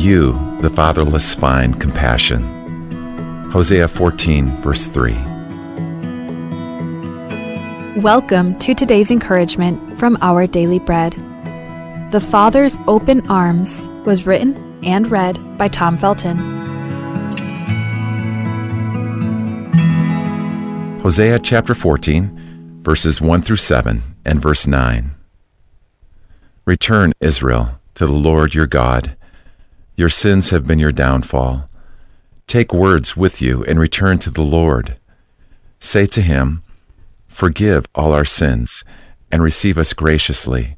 you, the fatherless, find compassion. Hosea 14, verse 3. Welcome to today's encouragement from Our Daily Bread. The Father's Open Arms was written and read by Tom Felton. Hosea chapter 14, verses 1 through 7 and verse 9. Return, Israel, to the Lord your God. Your sins have been your downfall. Take words with you and return to the Lord. Say to him, forgive all our sins and receive us graciously,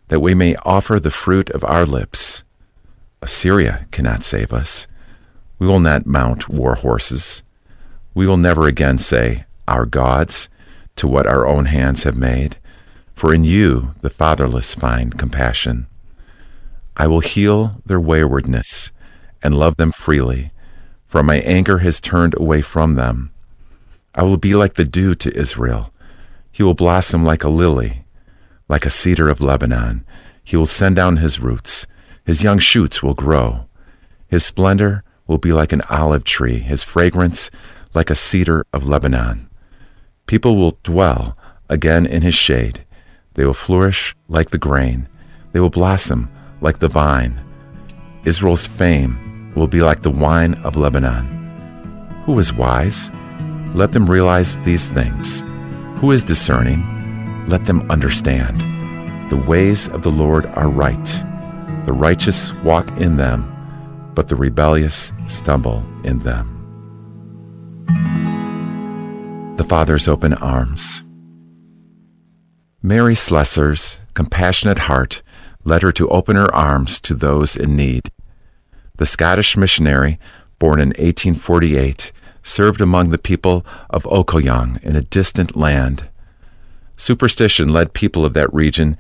that we may offer the fruit of our lips. Assyria cannot save us. We will not mount war horses. We will never again say, our gods, to what our own hands have made. For in you the fatherless find compassion. I will heal their waywardness and love them freely, for my anger has turned away from them. I will be like the dew to Israel. He will blossom like a lily, like a cedar of Lebanon. He will send down his roots. His young shoots will grow. His splendor will be like an olive tree, his fragrance like a cedar of Lebanon. People will dwell again in his shade. They will flourish like the grain. They will blossom like the vine. Israel's fame will be like the wine of Lebanon. Who is wise? Let them realize these things. Who is discerning? Let them understand. The ways of the Lord are right. The righteous walk in them, but the rebellious stumble in them. The Father's Open Arms. Mary Slessor's compassionate heart led her to open her arms to those in need. The Scottish missionary, born in 1848, served among the people of Ongeim in a distant land. Superstition led people of that region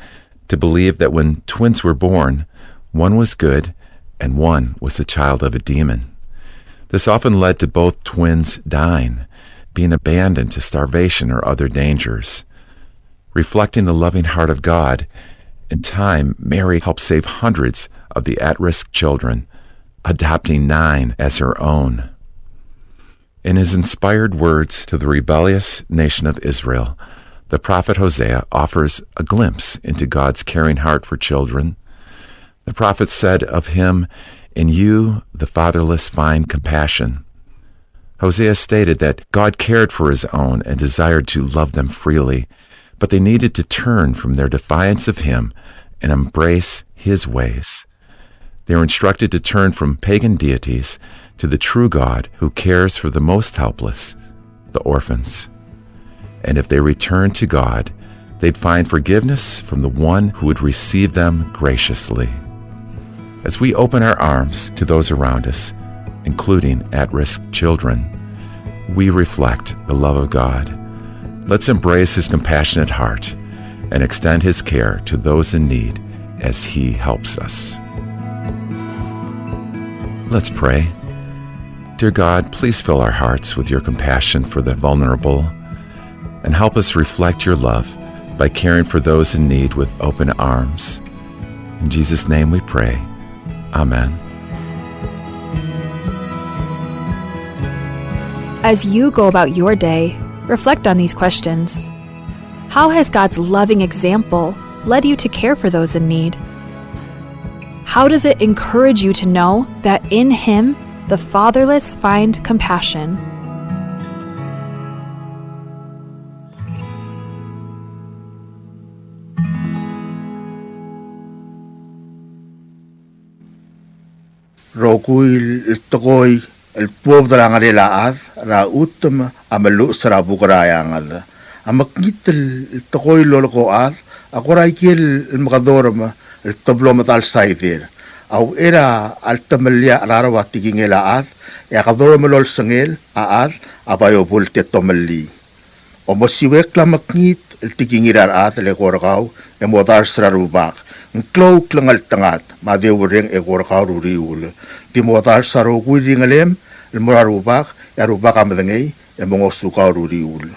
to believe that when twins were born, one was good and one was the child of a demon. This often led to both twins dying, being abandoned to starvation or other dangers. Reflecting the loving heart of God, in time, Mary helped save hundreds of the at-risk children, adopting 9 as her own. In his inspired words to the rebellious nation of Israel, the prophet Hosea offers a glimpse into God's caring heart for children. The prophet said of him, in you the fatherless find compassion. Hosea stated that God cared for his own and desired to love them freely, but they needed to turn from their defiance of him and embrace his ways. They were instructed to turn from pagan deities to the true God who cares for the most helpless, the orphans. And if they returned to God, they'd find forgiveness from the one who would receive them graciously. As we open our arms to those around us, including at-risk children, we reflect the love of God. Let's embrace his compassionate heart and extend his care to those in need as he helps us. Let's pray. Dear God, please fill our hearts with your compassion for the vulnerable and help us reflect your love by caring for those in need with open arms. In Jesus' name we pray. Amen. As you go about your day, reflect on these questions. How has God's loving example led you to care for those in need? How does it encourage you to know that in him, the fatherless find compassion? Rokuil tokoy el puob drangare laad ra utum amalu sra bugrayangad amaknit el tokoy lolko ad akoray kiel el magadorma el tobloma tal saidir au era altamelia rarawa tigingela ad ya kadorma lol sangel aad abayo bulte tomeli omosiwek lamaknit el tigingirar ad le gorgau e modar sra rubak Ngklaw klangal tangat, madewureng egorkaw ruriul. Di motar saro kuiringalem, ilmurarubak, yarubak amadangay, emongosukaw ruriul.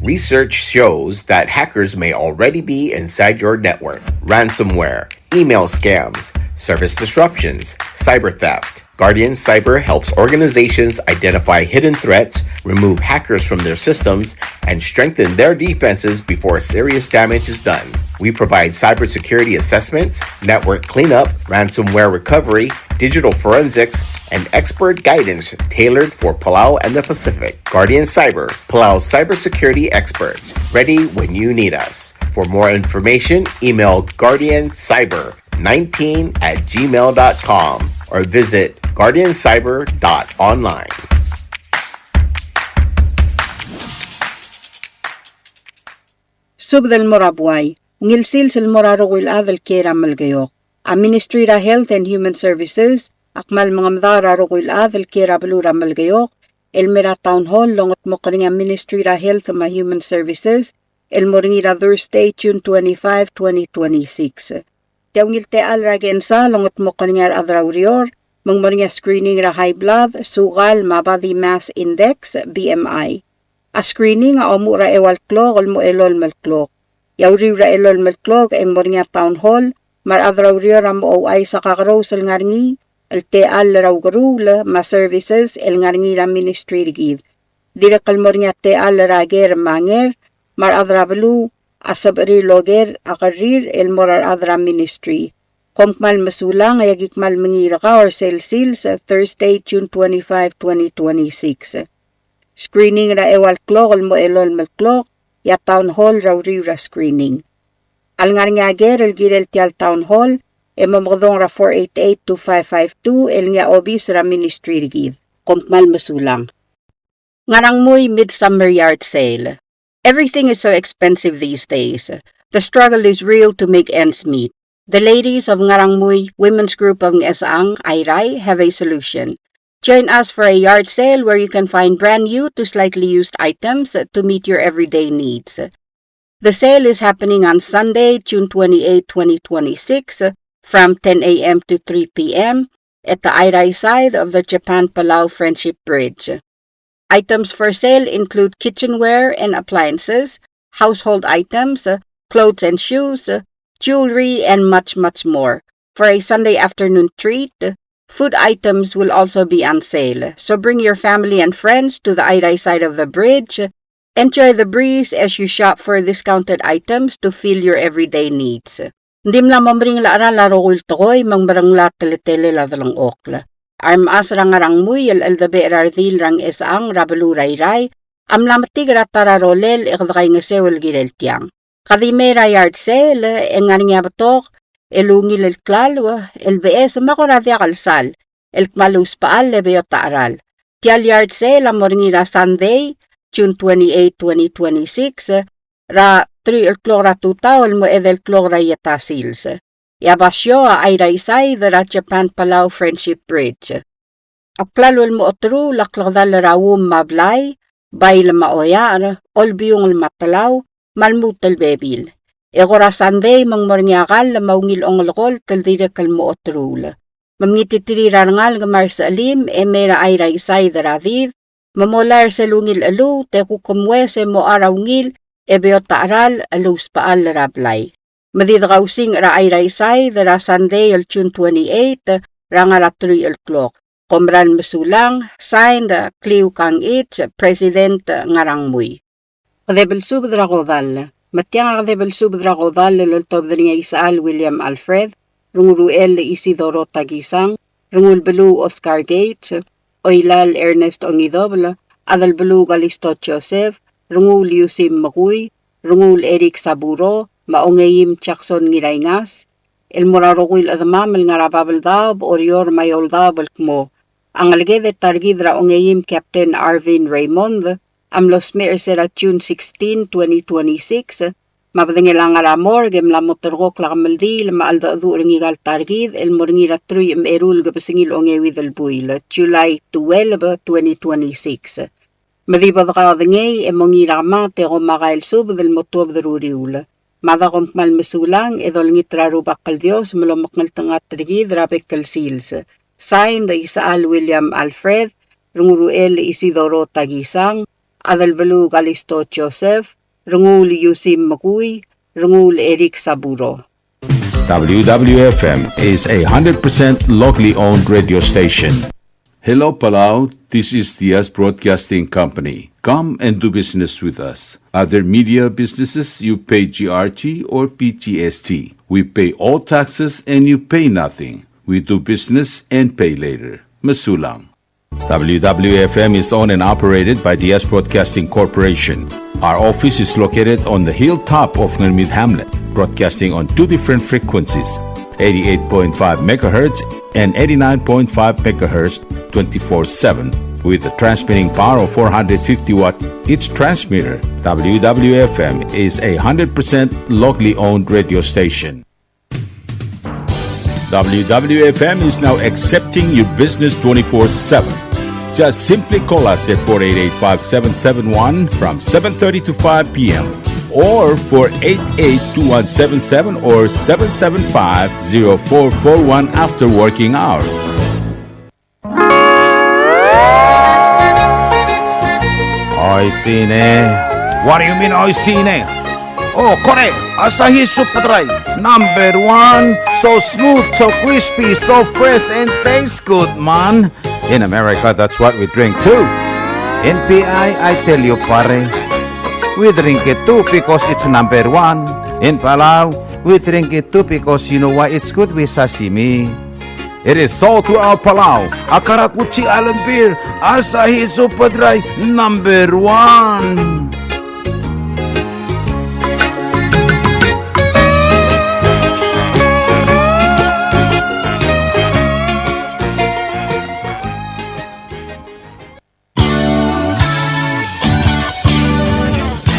Research shows that hackers may already be inside your network. Ransomware, email scams, service disruptions, cyber theft. Guardian Cyber helps organizations identify hidden threats, remove hackers from their systems, and strengthen their defenses before serious damage is done. We provide cybersecurity assessments, network cleanup, ransomware recovery, digital forensics, and expert guidance tailored for Palau and the Pacific. Guardian Cyber, Palau's cybersecurity experts, ready when you need us. For more information, email guardiancyber19@gmail.com or visit guardiancyber.online. Subdal Morabuay, ngilsil sil morarogil adal kera malgayok. A Ministry of Health and Human Services, akmal mga mdara rogil adal kera balura malgayok, el mera town hall longot mo kaninga Ministry of Health and Human Services, el moringira Thursday, June 25, 2026. Tiawngil te al ragensa longot mo kaninga adraurior, mang moringa screening ra high blood, sugal, body mass index, BMI. A screening a omura ewal klog ol mo elol malklog. Yauri ra elol malklog eng moringa town hall, mar adraurior am o ay sa kakaraw sal ngaringi, el te al raw garula, ma services el ngaringi ra ministry rigid. Dira kalmoringa te al rager manger, mar adrabalu, asabri loger akarir el morar adra ministry. Komkmal masulang ayagikmal mangira ka or sale sa Thursday, June 25, 2026. Screening ra ewal klok mo elol malklok, ya town hall raw ra screening. Al nga ger el girel tial town hall, mamagdong ra 488-2552 el nga obis ra ministry rigid. Komkmal masulang. Ngarangmui Midsummer Yard Sale. Everything is so expensive these days. The struggle is real to make ends meet. The ladies of Ngarangmui Women's Group of Ngesaang, Ayray, have a solution. Join us for a yard sale where you can find brand new to slightly used items to meet your everyday needs. The sale is happening on Sunday, June 28, 2026, from 10 a.m. to 3 p.m. at the Ayray side of the Japan-Palau Friendship Bridge. Items for sale include kitchenware and appliances, household items, clothes and shoes, jewelry, and much, much more. For a Sunday afternoon treat, food items will also be on sale. So bring your family and friends to the Ayray side of the bridge. Enjoy the breeze as you shop for discounted items to fill your everyday needs. Ndim la mamring la ara la rogul tokoy mang barang la teletele la dalang okla. Arm as rangarangmui el eldabe rardil rang esang rabalu rayray. Am lamatig ratara rolel ikdakay ngesewel girel tiang. Kadimera yard sale, engaringa batok, elungil el klalwa, el BS makoradia kalsal, el kmalus paal lebeyo taaral. Tial yard sale amoringira Sunday, June 28, 2026, ra 3 el klora tutawal mo edel klora yata sils. Yabasyo a Ayray side ra Japan-Palau Friendship Bridge. Aplalwal mo otru laklakdal rawum mablay, bayl maoyar, olbiyong matalaw, malmutal bebil. Egora Sunday mang mornyakal maungil onglokol taldirakal mo otrul. Mamngititiri rangal gamar sa alim mera Ayray side radid. Mamolar sa lungil alu te kukumwe se mo arawngil beot taaral alus paal rablay. Madidagausing ra Ayray side ra Sunday el June 28 rangara 3 o'clock. Komran masulang signed Kliw Kang It President Ngarangmui. Kadebel subdra kodal. Matyang kadebel subdra kodal lultob niya Isaal William Alfred, Runguruel Isidoro Tagisang, Rungul Belu Oscar Gates, Oilal Ernest Ongidobla, Adal Belu Galisto Joseph, Rungul Yusim Makuy, Rungul Eric Saburo, Ongeim Jackson Ngirayngas, El Morarogul Adamam El Ngarababaldab, Orior Mayoldab El Kmo, ang algede targidra Ongeim Captain Arvin Raymond, amlos mersera June 16, 2026, mabdingilang aramor gem la motorgok la kamaldi lama alda ringigal targid el moringira truy erul gabasingil Ongewi del Buil, July 12, 2026. Madibad ka dingay emongira ma te gomagail sub del motob daruriul. Mada kompmal mesulang edol ngitra rubak kal Dios melomaknal tangat targid rabek kal sils. Signed Isaal William Alfred, Runguruel Isidoro Tagisang, Adalbalug Alisto Joseph, Rungul Yusim Magui, Rungul Eric Saburo. WWFM is a 100% locally owned radio station. Hello, Palau. This is Diaz Broadcasting Company. Come and do business with us. Other media businesses, you pay GRT or PTST. We pay all taxes and you pay nothing. We do business and pay later. Masulang. WWFM is owned and operated by Diaz Broadcasting Corporation. Our office is located on the hilltop of Ngarangmui Hamlet, broadcasting on two different frequencies, 88.5 MHz and 89.5 MHz 24/7, with a transmitting power of 450 watt each transmitter. WWFM is a 100% locally owned radio station. WWFM is now accepting your business 24/7. Just simply call us at 488-5771 from 7:30 to 5 p.m. or 488-2177 or 775-0441 after working hours. Oy, sine. What do you mean, oy, sine? Oh, correct. Asahi Super Dry. Number one. So smooth, so crispy, so fresh, and tastes good, man. In America, that's what we drink too. In PI, I tell you, pare, we drink it too because it's number one. In Palau, we drink it too because you know why it's good with sashimi. It is sold throughout Palau. Akarakuchi Island beer, Asahi Super Dry, number one.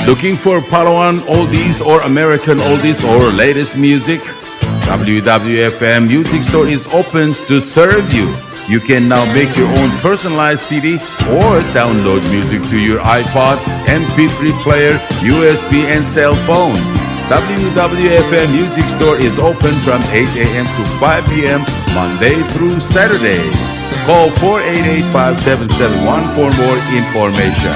Looking for Palauan oldies or American oldies or latest music? WWFM Music Store is open to serve you. You can now make your own personalized CD or download music to your iPod, MP3 player, USB, and cell phone. WWFM Music Store is open from 8 a.m. to 5 p.m. Monday through Saturday. Call 488-5771 for more information.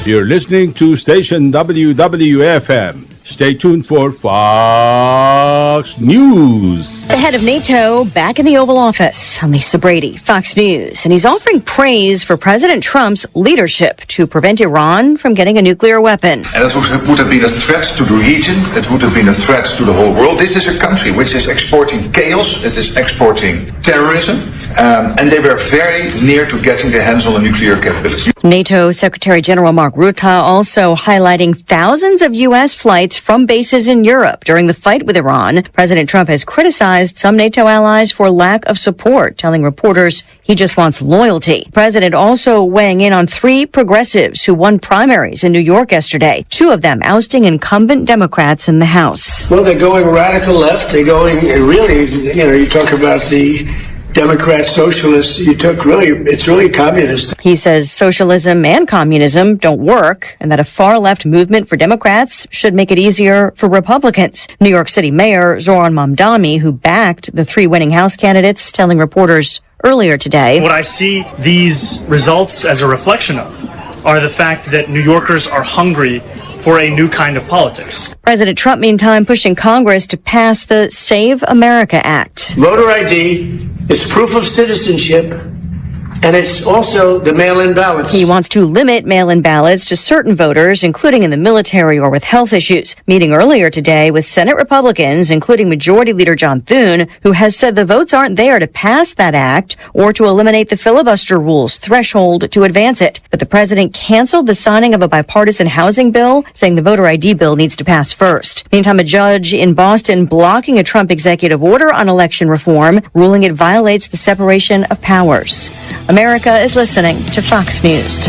You're listening to station WWFM. Stay tuned for Fox News. The head of NATO back in the Oval Office. I'm Lisa Brady, Fox News. And he's offering praise for President Trump's leadership to prevent Iran from getting a nuclear weapon. And it would have been a threat to the region. It would have been a threat to the whole world. This is a country which is exporting chaos. It is exporting terrorism. And they were very near to getting their hands on a nuclear capability. NATO Secretary General Mark Rutte also highlighting thousands of U.S. flights from bases in Europe during the fight with Iran. President Trump has criticized some NATO allies for lack of support, telling reporters he just wants loyalty. The president also weighing in on three progressives who won primaries in New York yesterday, two of them ousting incumbent Democrats in the House. Well, they're going radical left. They're going really, you talk about the Democrat socialists, it's really communist. He says socialism and communism don't work and that a far left movement for Democrats should make it easier for Republicans. New York City Mayor Zoran Mamdani, who backed the three winning House candidates, telling reporters earlier today, what I see these results as a reflection of are the fact that New Yorkers are hungry for a new kind of politics. President Trump, meantime, pushing Congress to pass the Save America Act. Voter ID is proof of citizenship, and it's also the mail-in ballots. He wants to limit mail-in ballots to certain voters, including in the military or with health issues. Meeting earlier today with Senate Republicans, including Majority Leader John Thune, who has said the votes aren't there to pass that act or to eliminate the filibuster rules threshold to advance it. But the president canceled the signing of a bipartisan housing bill, saying the voter ID bill needs to pass first. Meantime, a judge in Boston blocking a Trump executive order on election reform, ruling it violates the separation of powers. America is listening to Fox News.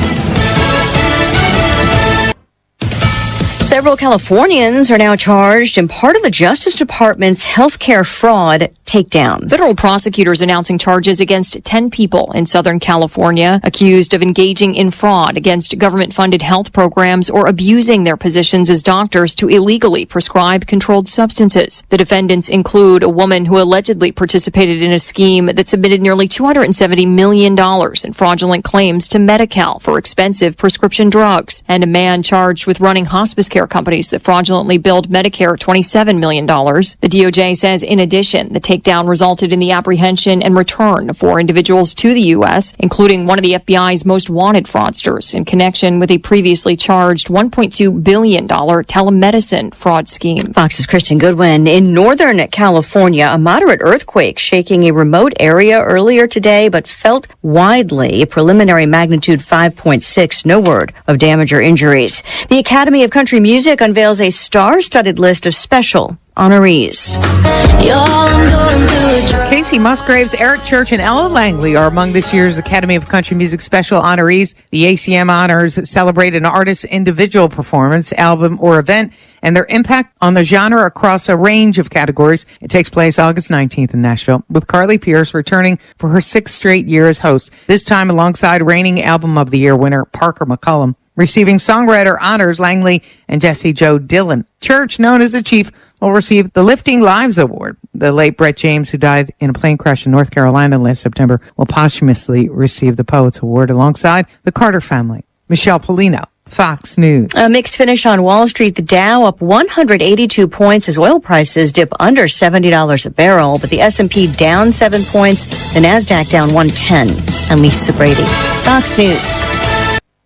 Several Californians are now charged in part of the Justice Department's healthcare fraud takedown. Federal prosecutors announcing charges against 10 people in Southern California accused of engaging in fraud against government-funded health programs or abusing their positions as doctors to illegally prescribe controlled substances. The defendants include a woman who allegedly participated in a scheme that submitted nearly $270 million in fraudulent claims to Medi-Cal for expensive prescription drugs, and a man charged with running hospice care companies that fraudulently billed Medicare $27 million. The DOJ says, in addition, the takedown resulted in the apprehension and return of 4 individuals to the U.S., including one of the FBI's most wanted fraudsters in connection with a previously charged $1.2 billion telemedicine fraud scheme. Fox's Kristen Goodwin. In Northern California, a moderate earthquake shaking a remote area earlier today, but felt widely. A preliminary magnitude 5.6. No word of damage or injuries. The Academy of Country Music unveils a star-studded list of special honorees. Casey Musgraves, Eric Church, and Ella Langley are among this year's Academy of Country Music special honorees. The ACM honors celebrate an artist's individual performance, album, or event, and their impact on the genre across a range of categories. It takes place August 19th in Nashville, with Carly Pierce returning for her 6th straight year as host, this time alongside reigning Album of the Year winner Parker McCollum. Receiving songwriter honors, Langley and Jesse Joe Dillon. Church, known as the Chief, will receive the Lifting Lives Award. The late Brett James, who died in a plane crash in North Carolina last September, will posthumously receive the Poets Award alongside the Carter family. Michelle Polino, Fox News. A mixed finish on Wall Street. The Dow up 182 points as oil prices dip under $70 a barrel, but the S&P down 7 points, the NASDAQ down 110. I'm Lisa Brady, Fox News.